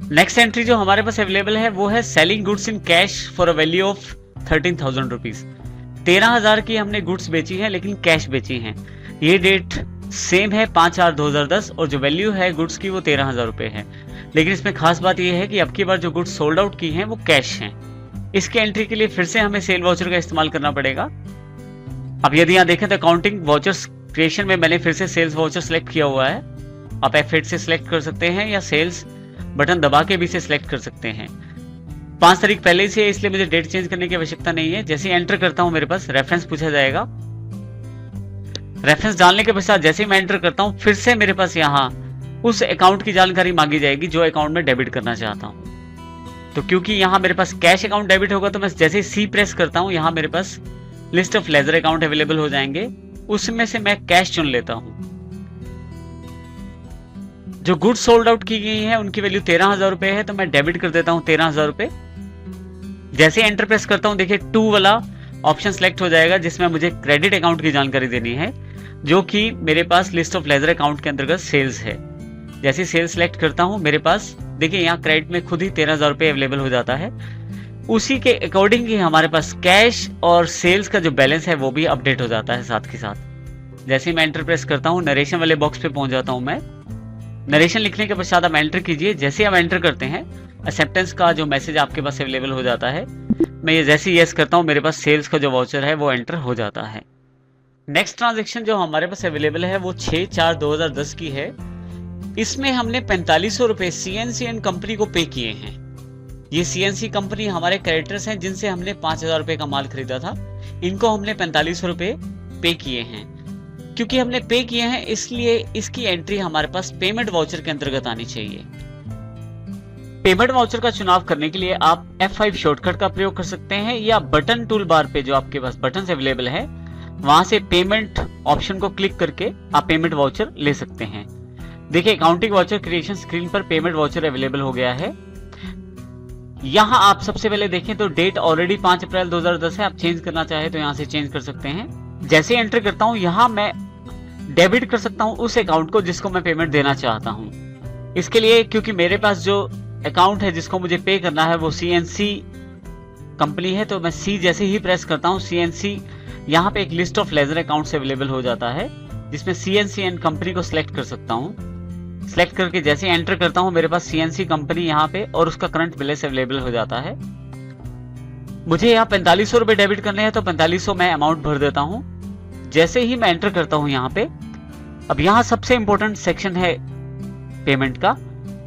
Next entry जो हमारे पास available है वो है selling goods in cash for a value of 13,000 rupees. 13,000 की हमने गुड्स बेची है लेकिन कैश बेची है। ये डेट सेम है 5/4/2010 और जो वैल्यू है गुड्स की वो 13,000 रुपए है। लेकिन इसमें खास बात यह है कि अब की बार जो गुड्स सोल्ड आउट की हैं वो कैश हैं। इसके एंट्री के लिए फिर से हमें सेल वाउचर का इस्तेमाल करना पड़ेगा। अब यदि यहाँ देखें तो अकाउंटिंग वाउचर्स क्रिएशन में मैंने फिर से सेल्स वाउचर सेलेक्ट किया हुआ है। आप F8 से सिलेक्ट कर सकते हैं या सेल्स बटन दबा के भी से सिलेक्ट कर सकते हैं। 5 तारीख पहले से है इसलिए मुझे डेट चेंज करने की आवश्यकता नहीं है। जैसे ही एंटर करता हूं मेरे पास रेफरेंस पूछा जाएगा। रेफरेंस डालने के पश्चात जैसे ही मैं एंटर करता हूं फिर से मेरे पास यहाँ उस अकाउंट की जानकारी मांगी जाएगी जो अकाउंट में डेबिट करना चाहता हूं। तो क्योंकि यहाँ मेरे पास कैश अकाउंट डेबिट होगा तो मैं जैसे ही C प्रेस करता हूँ यहाँ मेरे पास list of ledger account available हो जाएंगे। उसमें से मैं कैश चुन लेता हूं। जो गुड्स सोल्ड आउट की गई है उनकी वैल्यू 13,000 रुपए है तो मैं डेबिट कर देता हूं 13,000 रुपए। जैसे एंटर प्रेस करता हूं देखिए 2 वाला ऑप्शन सेलेक्ट हो जाएगा जिसमें मुझे क्रेडिट अकाउंट की जानकारी देनी है जो कि मेरे पास लिस्ट ऑफ लेजर अकाउंट के अंतर्गत सेल्स है। जैसे सेल्स सेलेक्ट करता हूं मेरे पास देखिए यहाँ क्रेडिट में खुद ही 13,000 रुपए अवेलेबल हो जाता है। उसी के अकॉर्डिंग ही हमारे पास कैश और सेल्स का जो बैलेंस है वो भी अपडेट हो जाता है साथ के साथ। जैसे मैं एंटर प्रेस करता हूँ नरेशन वाले बॉक्स पे पहुंच जाता हूँ मैं। नरेशन लिखने के पश्चात आप एंटर कीजिए। जैसे आप एंटर करते हैं एक्सेप्टेंस का जो मैसेज आपके पास अवेलेबल हो जाता है। मैं ये जैसे यस करता हूँ मेरे पास सेल्स का जो वाउचर है वो एंटर हो जाता है। नेक्स्ट ट्रांजैक्शन जो हमारे पास अवेलेबल है वो 6/4/2010 की है। इसमें हमने 4500 रुपए CNC एंड कंपनी को पे किए हैं। ये CNC कंपनी हमारे क्रेडिटर्स हैं जिनसे हमने 5,000 रुपए का माल खरीदा था। इनको हमने 4500 रुपए पे किए हैं। क्योंकि हमने पे किए हैं इसलिए इसकी एंट्री हमारे पास पेमेंट वाउचर के अंतर्गत आनी चाहिए। पेमेंट वाउचर का चुनाव करने के लिए आप F5 शॉर्टकट का प्रयोग कर सकते हैं या बटन टूल बार पे जो आपके पास बटन अवेलेबल है वहां से पेमेंट ऑप्शन को क्लिक करके आप पेमेंट वाउचर ले सकते हैं। देखिए अकाउंटिंग वाउचर क्रिएशन स्क्रीन पर पेमेंट वाउचर अवेलेबल हो गया है। यहाँ आप सबसे पहले देखें तो डेट ऑलरेडी 5/4/2010 है। आप चेंज करना चाहे तो यहाँ से चेंज कर सकते हैं। जैसे एंटर करता हूँ यहाँ मैं डेबिट कर सकता हूँ उस अकाउंट को जिसको मैं पेमेंट देना चाहता हूँ। इसके लिए क्योंकि मेरे पास जो अकाउंट है जिसको मुझे पे करना है वो CNC कंपनी है तो मैं C जैसे ही प्रेस करता हूँ CNC यहाँ पे एक list of ledger accounts available हो जाता है जिसमें CNC एंड कंपनी को सिलेक्ट कर सकता हूँ। सिलेक्ट करके जैसे एंटर करता हूँ मेरे पास CNC कंपनी यहाँ पे और उसका करंट बैलेंस अवेलेबल हो जाता है। मुझे यहाँ 4500 रुपए डेबिट करने हैं तो 4500 मैं अमाउंट भर देता हूँ। जैसे ही मैं एंटर करता हूँ यहाँ पे अब यहाँ सबसे इंपॉर्टेंट सेक्शन है पेमेंट का।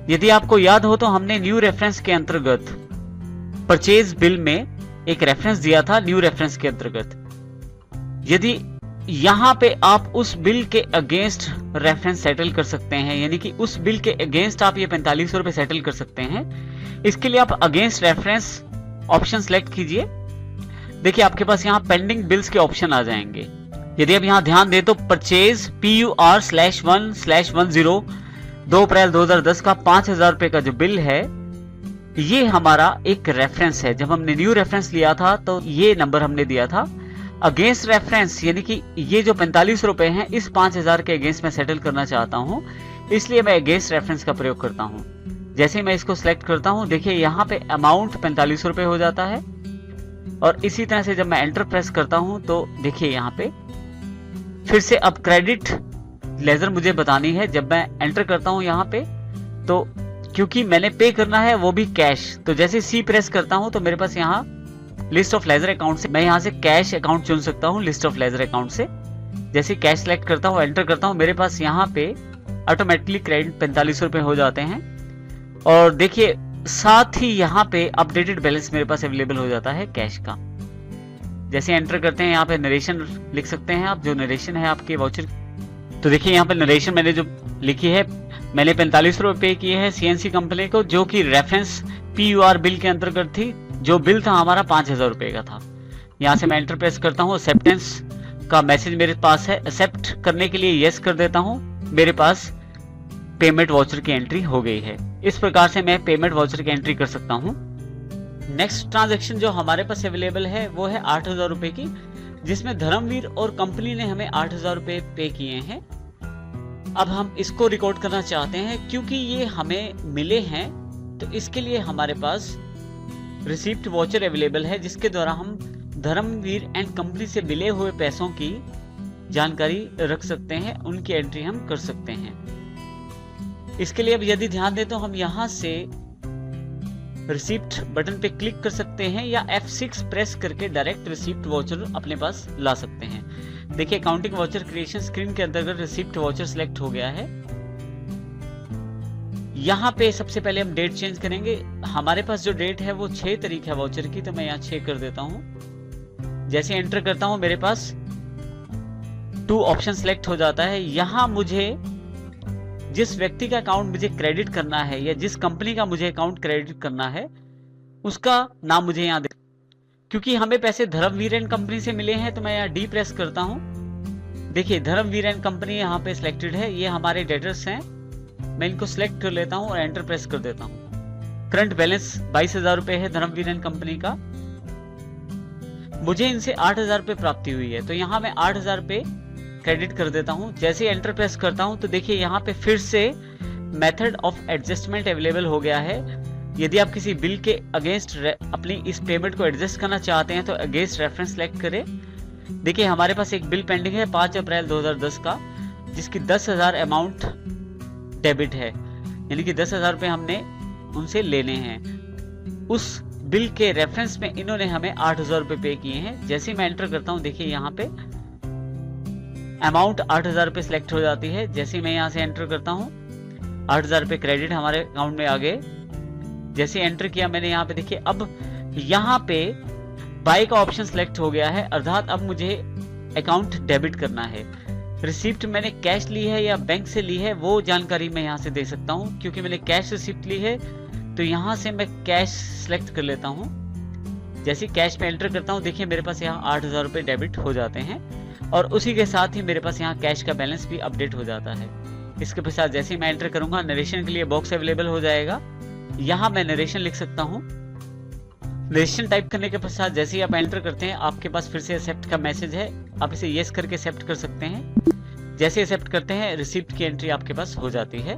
यदि आपको याद हो तो हमने न्यू रेफरेंस के अंतर्गत परचेज बिल में एक रेफरेंस दिया था न्यू रेफरेंस के अंतर्गत। यदि यहाँ पे आप उस बिल के अगेंस्ट रेफरेंस सेटल कर सकते हैं यानी कि उस बिल के अगेंस्ट आप ये 4500 रुपए सेटल कर सकते हैं। इसके लिए आप अगेंस्ट रेफरेंस ऑप्शन सेलेक्ट कीजिए। देखिए आपके पास यहाँ पेंडिंग बिल्स के ऑप्शन आ जाएंगे। यदि आप यहाँ ध्यान दें तो परचेज PUR/1/10 2 अप्रैल 2010 का 5,000 रुपए का जो बिल है ये हमारा एक रेफरेंस है। जब हमने न्यू रेफरेंस लिया था तो ये नंबर हमने दिया था। अगेंस्ट रेफरेंस यानी कि ये जो 45 रुपए हैं इस 5,000 के अगेंस्ट में सेटल करना चाहता हूं इसलिए मैं अगेंस्ट रेफरेंस का प्रयोग करता हूं। जैसे मैं इसको सिलेक्ट करता हूं देखिए यहाँ पे अमाउंट 45 रुपए हो जाता है और इसी तरह से जब मैं एंटर प्रेस करता हूं तो देखिए यहाँ पे फिर से अब क्रेडिट लेजर मुझे बतानी है। जब मैं एंटर करता हूं यहाँ पे तो क्योंकि मैंने पे करना है वो भी कैश तो जैसे C प्रेस करता हूं तो मेरे पास यहाँ लिस्ट ऑफ लेजर अकाउंट से मैं यहाँ से कैश अकाउंट चुन सकता हूँ। लिस्ट ऑफ लेजर अकाउंट से जैसे कैश सेलेक्ट करता हूँ एंटर करता हूँ मेरे पास यहाँ पे ऑटोमेटिकली क्रेडिट 45 रुपए हो जाते हैं। और देखिए साथ ही यहाँ पे अपडेटेड बैलेंस मेरे पास अवेलेबल हो जाता है कैश का। जैसे एंटर करते हैं यहाँ पे नरेशन लिख सकते हैं आप जो नरेशन है आपके वाउचर। तो देखिए यहाँ पे नरेशन मैंने जो लिखी है मैंने 45 रुपए पे किए हैं CNC कंपनी को जो कि रेफरेंस PUR बिल के अंतर्गत थी। जो बिल था हमारा 5,000 रुपए का था। यहाँ से मैं एंटर प्रेस करता हूँ एक्सेप्टेंस का मैसेज मेरे पास है। एक्सेप्ट करने के लिए यस कर देता हूँ। मेरे पास पेमेंट वाउचर की एंट्री हो गई है। इस प्रकार से मैं पेमेंट वाउचर की एंट्री कर सकता हूँ। नेक्स्ट ट्रांजैक्शन जो हमारे पास अवेलेबल है वो है 8,000 रुपए की जिसमें धर्मवीर और कंपनी ने हमें 8,000 रुपए पे किए हैं। अब हम इसको रिकॉर्ड करना चाहते हैं क्योंकि ये हमें मिले हैं तो इसके लिए हमारे पास रिसिप्ट वॉचर अवेलेबल है, जिसके द्वारा हम धर्मवीर एंड कंपनी से मिले हुए पैसों की जानकारी रख सकते हैं, उनकी एंट्री हम कर सकते हैं। इसके लिए अब यदि ध्यान दें तो हम यहां से रिसिप्ट बटन पे क्लिक कर सकते हैं या F6 प्रेस करके डायरेक्ट रिसिप्ट वॉचर अपने पास ला सकते हैं। देखिए अकाउंटिंग वॉचर क्रिएशन स्क्रीन के अंतर्गत रिसिप्ट वॉचर सिलेक्ट हो गया है। यहाँ पे सबसे पहले हम डेट चेंज करेंगे। हमारे पास जो डेट है वो 6 तारीख है वॉचर की, तो मैं यहाँ 6 कर देता हूँ। जैसे एंटर करता हूँ मेरे पास 2 ऑप्शन सिलेक्ट हो जाता है। यहाँ मुझे जिस व्यक्ति का अकाउंट मुझे क्रेडिट करना है या जिस कंपनी का मुझे अकाउंट क्रेडिट करना है उसका नाम मुझे यहाँ दे, क्योंकि हमें पैसे धर्मवीर एंड कंपनी से मिले हैं तो मैं यहाँ डी प्रेस करता हूँ। देखिए धर्मवीर एंड कंपनी यहाँ पे सिलेक्टेड है, ये हमारे डेटर्स हैं। मैं इनको सिलेक्ट कर लेता हूँ और एंटर प्रेस कर देता हूँ। करंट बैलेंस 22,000 रुपए है धर्मवीर एंड कंपनी का। मुझे इनसे 8,000 रुपए प्राप्ति हुई है, तो यहाँ मैं 8,000 रुपए क्रेडिट कर देता हूं। जैसे एंटर प्रेस करता हूं तो देखिए यहाँ पे फिर से मेथड ऑफ एडजस्टमेंट अवेलेबल हो गया है। यदि आप किसी बिल के अगेंस्ट अपनी इस पेमेंट को एडजस्ट करना चाहते हैं तो अगेंस्ट रेफरेंस सेलेक्ट करें। देखिए हमारे पास एक बिल पेंडिंग है 5 अप्रैल 2010 का, जिसकी 10,000 अमाउंट डेबिट है, यानी कि 10,000 रुपए हमने उनसे लेने हैं। उस बिल के रेफरेंस में इन्होंने हमें 8,000 रुपए पे किए हैं। जैसे मैं एंटर करता हूं देखिए यहाँ पे अमाउंट 8,000 रुपए सिलेक्ट हो जाती है। जैसे मैं यहाँ से एंटर करता हूँ 8,000 रुपए क्रेडिट हमारे अकाउंट में आ गए। जैसे एंटर किया मैंने यहाँ पे देखिए अब यहाँ पे बाय का ऑप्शन सिलेक्ट हो गया है, अर्थात अब मुझे अकाउंट डेबिट करना है। रिसिप्ट मैंने कैश ली है या बैंक से ली है वो जानकारी मैं यहाँ से दे सकता हूँ। क्योंकि मैंने कैश रिसिप्ट ली है तो यहाँ से मैं कैश सिलेक्ट कर लेता हूँ। जैसे कैश में एंटर करता हूँ देखिए मेरे पास यहाँ 8,000 रुपए डेबिट हो जाते हैं और उसी के साथ ही मेरे पास यहाँ कैश का बैलेंस भी अपडेट हो जाता है। इसके पश्चात जैसे ही मैं एंटर करूंगा नरेशन के लिए बॉक्स अवेलेबल हो जाएगा। यहाँ मैं नरेशन लिख सकता हूँ। नरेशन टाइप करने के पश्चात जैसे ही आप एंटर करते हैं आपके पास फिर से एक्सेप्ट का मैसेज है, आप इसे येस करके एक्सेप्ट कर सकते हैं। जैसे एक्सेप्ट करते हैं रिसिप्ट की एंट्री आपके पास हो जाती है।